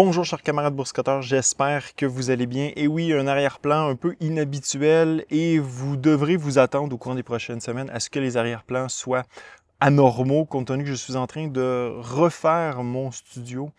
Bonjour chers camarades boursicotteurs, j'espère que vous allez bien. Et oui, un arrière-plan un peu inhabituel et vous devrez vous attendre au cours des prochaines semaines à ce que les arrière-plans soient anormaux compte tenu que je suis en train de refaire mon studio.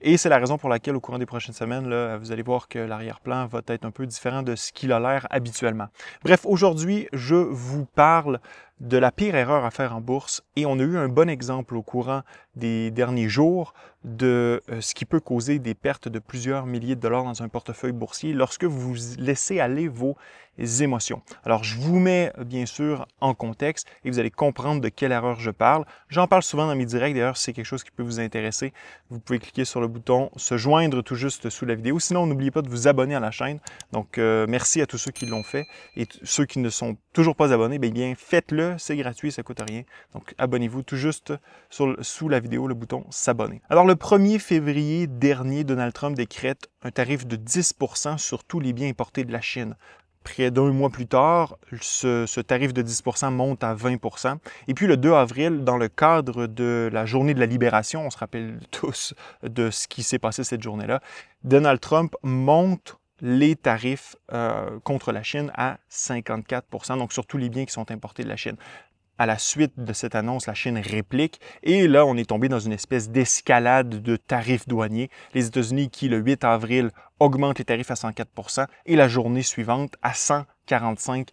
Et c'est la raison pour laquelle au courant des prochaines semaines, là, vous allez voir que l'arrière-plan va être un peu différent de ce qu'il a l'air habituellement. Bref, aujourd'hui, je vous parle de la pire erreur à faire en bourse et on a eu un bon exemple au courant des derniers jours de ce qui peut causer des pertes de plusieurs milliers de dollars dans un portefeuille boursier lorsque vous laissez aller vos émotions. Alors, je vous mets bien sûr en contexte et vous allez comprendre de quelle erreur je parle. J'en parle souvent dans mes directs, d'ailleurs, si c'est quelque chose qui peut vous intéresser, vous pouvez cliquer sur le bouton « Se joindre » tout juste sous la vidéo. Sinon, n'oubliez pas de vous abonner à la chaîne. Donc, merci à tous ceux qui l'ont fait et ceux qui ne sont toujours pas abonnés, bien faites-le, c'est gratuit, ça ne coûte rien. Donc, abonnez-vous tout juste sous la vidéo, le bouton « S'abonner ». Alors, le 1er février dernier, Donald Trump décrète un tarif de 10% sur tous les biens importés de la Chine. Près d'un mois plus tard, ce tarif de 10% monte à 20%. Et puis le 2 avril, dans le cadre de la journée de la libération, on se rappelle tous de ce qui s'est passé cette journée-là, Donald Trump monte les tarifs contre la Chine à 54%, donc sur tous les biens qui sont importés de la Chine. À la suite de cette annonce, la Chine réplique et là, on est tombé dans une espèce d'escalade de tarifs douaniers. Les États-Unis qui, le 8 avril, augmentent les tarifs à 104% et la journée suivante à 145%.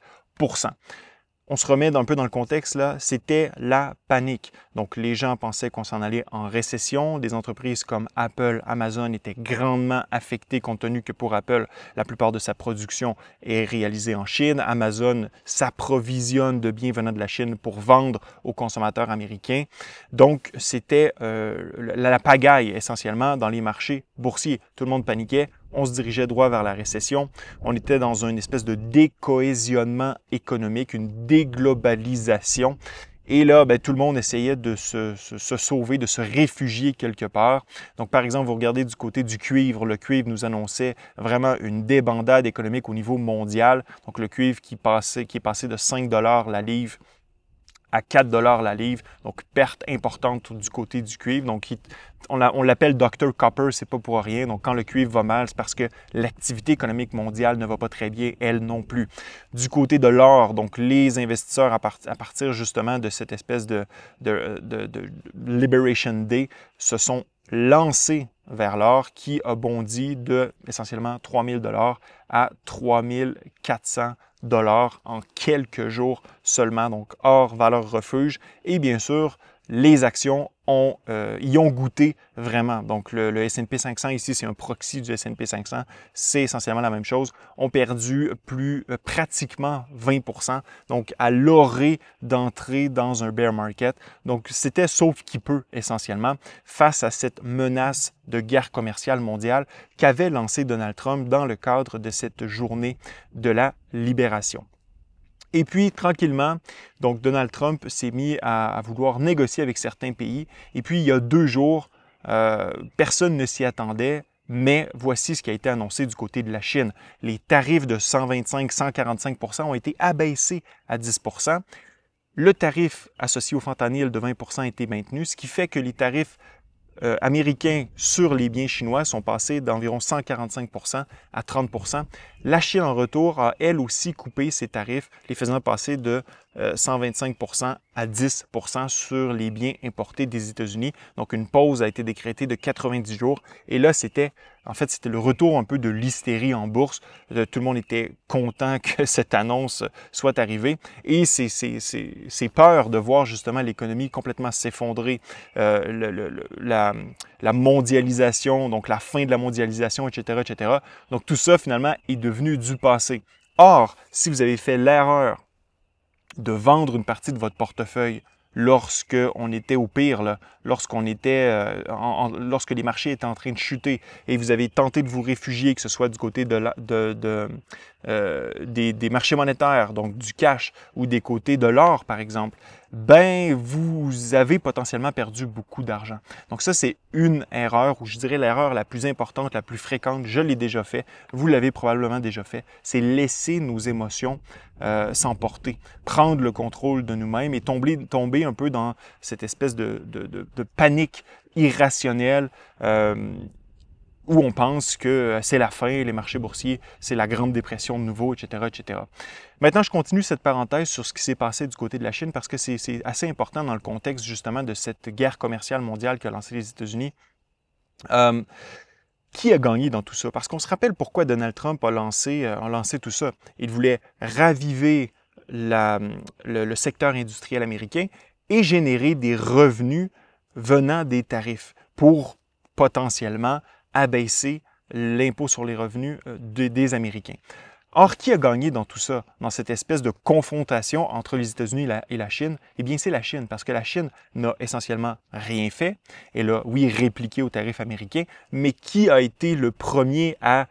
On se remet un peu dans le contexte, là, c'était la panique. Donc, les gens pensaient qu'on s'en allait en récession. Des entreprises comme Apple, Amazon étaient grandement affectées compte tenu que pour Apple, la plupart de sa production est réalisée en Chine. Amazon s'approvisionne de biens venant de la Chine pour vendre aux consommateurs américains. Donc, c'était la pagaille essentiellement dans les marchés boursiers. Tout le monde paniquait. On se dirigeait droit vers la récession. On était dans une espèce de décohésionnement économique, une déglobalisation. Et là, tout le monde essayait de se sauver, de se réfugier quelque part. Donc, par exemple, vous regardez du côté du cuivre. Le cuivre nous annonçait vraiment une débandade économique au niveau mondial. Donc, le cuivre qui est passé de 5 $ la livre à 4 $ la livre, donc perte importante du côté du cuivre. Donc, on l'appelle Dr Copper, c'est pas pour rien. Donc, quand le cuivre va mal, c'est parce que l'activité économique mondiale ne va pas très bien, elle non plus. Du côté de l'or, donc les investisseurs, à partir justement de cette espèce de Liberation Day, se sont lancés vers l'or qui a bondi de essentiellement 3 000 $ à 3 400 $ en quelques jours seulement, donc hors valeur refuge. Et bien sûr, les actions y ont goûté vraiment. Donc, le S&P 500 ici, c'est un proxy du S&P 500. C'est essentiellement la même chose. On perdu pratiquement 20%. Donc, à l'orée d'entrer dans un bear market. Donc, c'était sauf qui peut essentiellement face à cette menace de guerre commerciale mondiale qu'avait lancé Donald Trump dans le cadre de cette journée de la libération. Et puis, tranquillement, donc Donald Trump s'est mis à vouloir négocier avec certains pays. Et puis, il y a 2 jours, personne ne s'y attendait, mais voici ce qui a été annoncé du côté de la Chine. Les tarifs de 125-145% ont été abaissés à 10%. Le tarif associé au fentanyl de 20% a été maintenu, ce qui fait que les tarifs américains sur les biens chinois sont passés d'environ 145% à 30%. La Chine, en retour, a elle aussi coupé ses tarifs, les faisant passer de 125% à 10% sur les biens importés des États-Unis. Donc, une pause a été décrétée de 90 jours. Et là, c'était le retour un peu de l'hystérie en bourse. Tout le monde était content que cette annonce soit arrivée. Et c'est peur de voir justement l'économie complètement s'effondrer, la mondialisation, donc la fin de la mondialisation, etc., etc. Donc, tout ça, finalement, est devenu du passé. Or, si vous avez fait l'erreur de vendre une partie de votre portefeuille lorsque on était au pire, lorsque les marchés étaient en train de chuter et vous avez tenté de vous réfugier, que ce soit du côté des marchés monétaires, donc du cash, ou des côtés de l'or, par exemple, vous avez potentiellement perdu beaucoup d'argent. Donc ça, c'est une erreur, ou je dirais l'erreur la plus importante, la plus fréquente. Je l'ai déjà fait, vous l'avez probablement déjà fait. C'est laisser nos émotions s'emporter, prendre le contrôle de nous-mêmes et tomber un peu dans cette espèce de panique irrationnelle où on pense que c'est la fin, les marchés boursiers, c'est la grande dépression de nouveau, etc., etc. Maintenant, je continue cette parenthèse sur ce qui s'est passé du côté de la Chine parce que c'est assez important dans le contexte justement de cette guerre commerciale mondiale qu'a lancée les États-Unis. Qui a gagné dans tout ça? Parce qu'on se rappelle pourquoi Donald Trump a lancé tout ça. Il voulait raviver le secteur industriel américain et générer des revenus venant des tarifs pour potentiellement abaisser l'impôt sur les revenus des Américains. Or, qui a gagné dans tout ça, dans cette espèce de confrontation entre les États-Unis et la Chine? Eh bien, c'est la Chine, parce que la Chine n'a essentiellement rien fait. Elle a, oui, répliqué aux tarifs américains, mais qui a été le premier à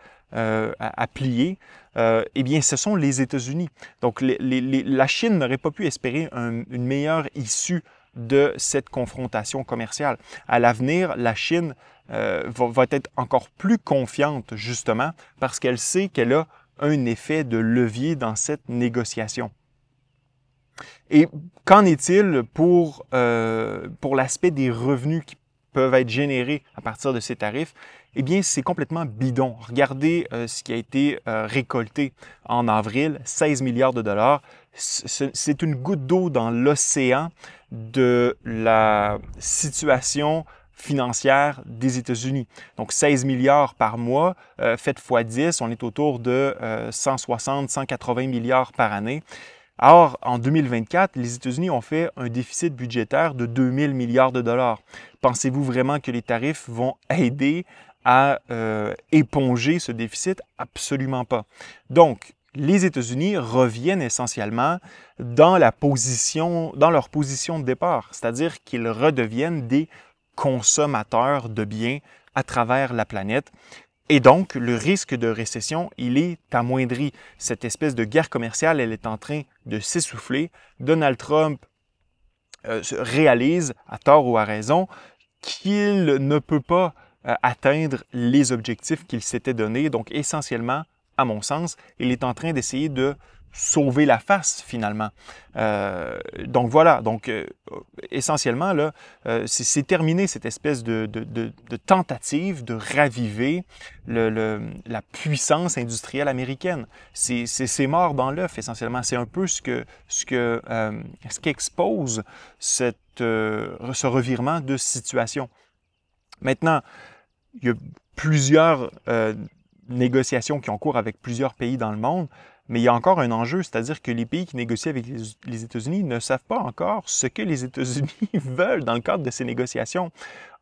plier? Eh bien, ce sont les États-Unis. Donc, la Chine n'aurait pas pu espérer une meilleure issue de cette confrontation commerciale. À l'avenir, la Chine va être encore plus confiante, justement, parce qu'elle sait qu'elle a un effet de levier dans cette négociation. Et qu'en est-il pour l'aspect des revenus qui peuvent être générés à partir de ces tarifs? Eh bien, c'est complètement bidon. Regardez ce qui a été récolté en avril, 16 milliards de dollars. C'est une goutte d'eau dans l'océan de la situation financière des États-Unis. Donc, 16 milliards par mois, fait x 10, on est autour de 160-180 milliards par année. Or, en 2024, les États-Unis ont fait un déficit budgétaire de 2000 milliards de dollars. Pensez-vous vraiment que les tarifs vont aider à éponger ce déficit? Absolument pas. Donc, les États-Unis reviennent essentiellement dans leur position de départ, c'est-à-dire qu'ils redeviennent des consommateurs de biens à travers la planète. Et donc, le risque de récession, il est amoindri. Cette espèce de guerre commerciale, elle est en train de s'essouffler. Donald Trump réalise, à tort ou à raison, qu'il ne peut pas atteindre les objectifs qu'il s'était donnés. Donc, essentiellement, à mon sens, il est en train d'essayer de sauver la face, finalement. Donc voilà, donc essentiellement, là, c'est terminé cette espèce de tentative de raviver la puissance industrielle américaine. C'est mort dans l'œuf, essentiellement. C'est un peu ce qu'expose ce revirement de situation. Maintenant, il y a plusieurs négociations qui ont cours avec plusieurs pays dans le monde, mais il y a encore un enjeu, c'est-à-dire que les pays qui négocient avec les États-Unis ne savent pas encore ce que les États-Unis veulent dans le cadre de ces négociations.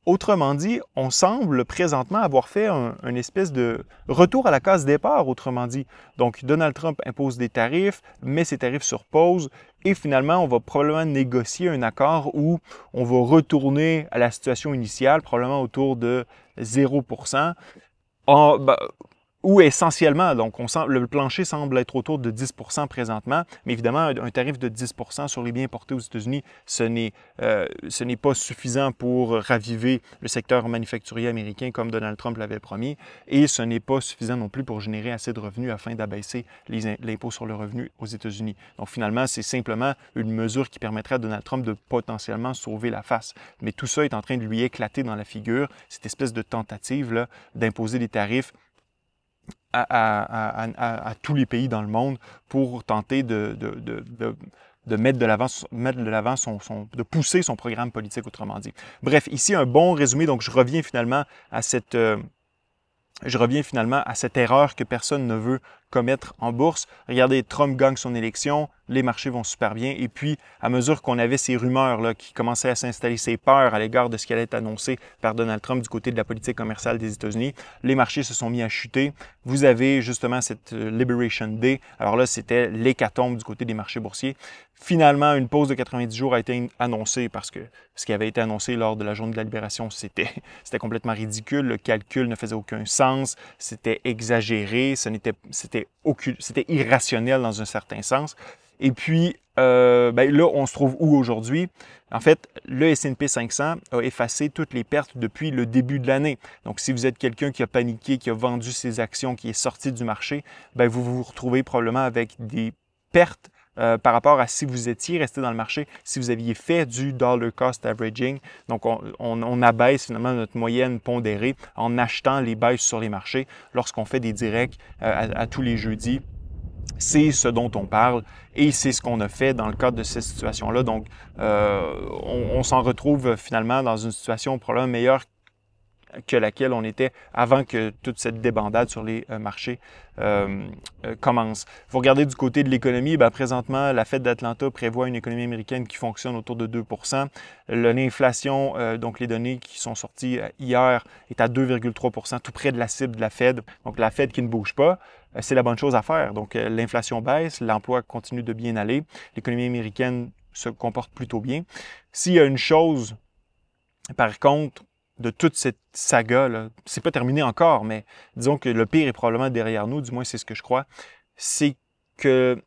Autrement dit, on semble présentement avoir fait une espèce de retour à la case départ, autrement dit. Donc, Donald Trump impose des tarifs, met ces tarifs sur pause, et finalement, on va probablement négocier un accord où on va retourner à la situation initiale, probablement autour de 0%. Ou essentiellement, donc le plancher semble être autour de 10% présentement, mais évidemment, un tarif de 10% sur les biens importés aux États-Unis, ce n'est pas suffisant pour raviver le secteur manufacturier américain comme Donald Trump l'avait promis, et ce n'est pas suffisant non plus pour générer assez de revenus afin d'abaisser l'impôt sur le revenu aux États-Unis. Donc finalement, c'est simplement une mesure qui permettrait à Donald Trump de potentiellement sauver la face. Mais tout ça est en train de lui éclater dans la figure, cette espèce de tentative-là d'imposer des tarifs à tous les pays dans le monde pour tenter de mettre de l'avant, de pousser son programme politique, autrement dit. Bref, ici un bon résumé, donc je reviens finalement à cette erreur que personne ne veut commettre en bourse. Regardez, Trump gagne son élection, les marchés vont super bien. Et puis, à mesure qu'on avait ces rumeurs là, qui commençaient à s'installer, ces peurs à l'égard de ce qui allait être annoncé par Donald Trump du côté de la politique commerciale des États-Unis, les marchés se sont mis à chuter. Vous avez justement cette Liberation Day. Alors là, c'était l'hécatombe du côté des marchés boursiers. Finalement, une pause de 90 jours a été annoncée parce que ce qui avait été annoncé lors de la journée de la Libération, c'était complètement ridicule. Le calcul ne faisait aucun sens. C'était exagéré. C'était irrationnel dans un certain sens. Et puis, là, on se trouve où aujourd'hui? En fait, le S&P 500 a effacé toutes les pertes depuis le début de l'année. Donc, si vous êtes quelqu'un qui a paniqué, qui a vendu ses actions, qui est sorti du marché, vous vous retrouvez probablement avec des pertes par rapport à si vous étiez resté dans le marché, si vous aviez fait du dollar cost averaging. Donc, on abaisse finalement notre moyenne pondérée en achetant les baisses sur les marchés lorsqu'on fait des directs à tous les jeudis. C'est ce dont on parle et c'est ce qu'on a fait dans le cadre de cette situation-là. Donc, on s'en retrouve finalement dans une situation probablement meilleure que laquelle on était avant que toute cette débandade sur les marchés commence. Vous regardez du côté de l'économie, présentement, la Fed d'Atlanta prévoit une économie américaine qui fonctionne autour de 2 %. L'inflation, donc les données qui sont sorties hier, est à 2,3 %, tout près de la cible de la Fed. Donc la Fed qui ne bouge pas, c'est la bonne chose à faire. Donc l'inflation baisse, l'emploi continue de bien aller, l'économie américaine se comporte plutôt bien. S'il y a une chose, par contre, de toute cette saga, c'est pas terminé encore, mais disons que le pire est probablement derrière nous, du moins c'est ce que je crois, c'est que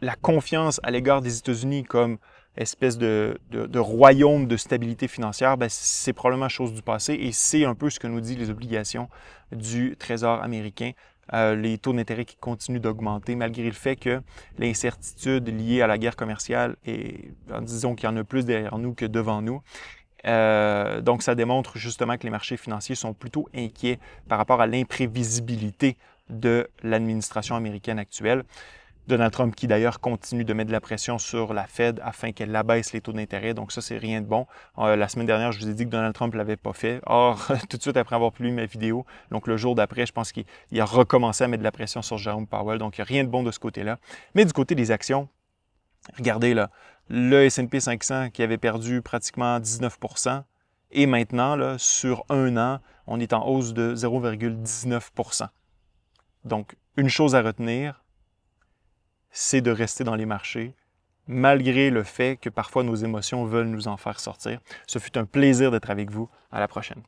la confiance à l'égard des États-Unis comme espèce de royaume de stabilité financière, c'est probablement chose du passé et c'est un peu ce que nous disent les obligations du Trésor américain. Les taux d'intérêt qui continuent d'augmenter malgré le fait que l'incertitude liée à la guerre commerciale, et disons qu'il y en a plus derrière nous que devant nous. Donc, ça démontre justement que les marchés financiers sont plutôt inquiets par rapport à l'imprévisibilité de l'administration américaine actuelle. Donald Trump qui d'ailleurs continue de mettre de la pression sur la Fed afin qu'elle abaisse les taux d'intérêt. Donc ça, c'est rien de bon. La semaine dernière, je vous ai dit que Donald Trump ne l'avait pas fait. Or, tout de suite après avoir publié ma vidéo, donc le jour d'après, je pense qu'il a recommencé à mettre de la pression sur Jerome Powell. Donc, il n'y a rien de bon de ce côté-là. Mais du côté des actions, regardez là, le S&P 500 qui avait perdu pratiquement 19 % et maintenant, là, sur un an, on est en hausse de 0,19 %. Donc, une chose à retenir, c'est de rester dans les marchés, malgré le fait que parfois nos émotions veulent nous en faire sortir. Ce fut un plaisir d'être avec vous. À la prochaine.